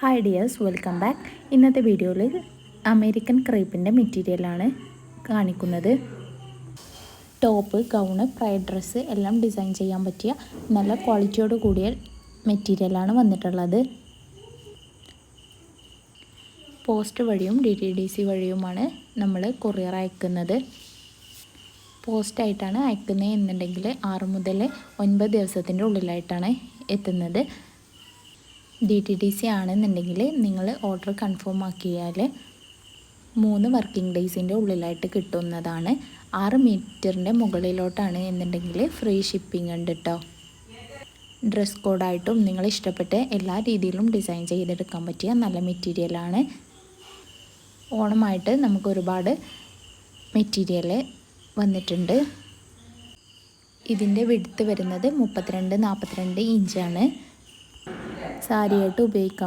Hi dears, welcome back. ഇന്നത്തെ വീഡിയോയിൽ American ക്രേപ്പിൻ്റെ മെറ്റീരിയലാണ് കാണിക്കുന്നത്. ടോപ്പ്, ഗൗണ്, പ്രൈഡ് ഡ്രസ്സ് എല്ലാം ഡിസൈൻ ചെയ്യാൻ പറ്റിയ നല്ല ക്വാളിറ്റിയോട് കൂടിയ മെറ്റീരിയലാണ് വന്നിട്ടുള്ളത്. പോസ്റ്റ് വഴിയും DTDC വഴിയുമാണ് നമ്മൾ കൊറിയർ അയക്കുന്നത്. പോസ്റ്റായിട്ടാണ് അയക്കുന്നത് എന്നുണ്ടെങ്കിൽ 6 മുതൽ 9 ദിവസത്തിൻ്റെ ഉള്ളിലായിട്ടാണ് എത്തുന്നത്. DTDC ആണെന്നുണ്ടെങ്കിൽ നിങ്ങൾ ഓർഡർ കൺഫേം ആക്കിയാൽ 3 വർക്കിംഗ് ഡേയ്സിൻ്റെ ഉള്ളിലായിട്ട് കിട്ടുന്നതാണ്. 6 മീറ്ററിൻ്റെ മുകളിലോട്ടാണ് എന്നുണ്ടെങ്കിൽ ഫ്രീ ഷിപ്പിംഗ് ഉണ്ട് കേട്ടോ. ഡ്രസ് കോഡായിട്ടും നിങ്ങൾ ഇഷ്ടപ്പെട്ട എല്ലാ രീതിയിലും ഡിസൈൻ ചെയ്തെടുക്കാൻ പറ്റിയ നല്ല മെറ്റീരിയലാണ്. ഓണമായിട്ട് നമുക്ക് ഒരുപാട് മെറ്റീരിയൽ വന്നിട്ടുണ്ട്. ഇതിൻ്റെ വിഡ്ത്ത് വരുന്നത് 32-42 ഇഞ്ചാണ്. സാരിയായിട്ട് ഉപയോഗിക്കാം.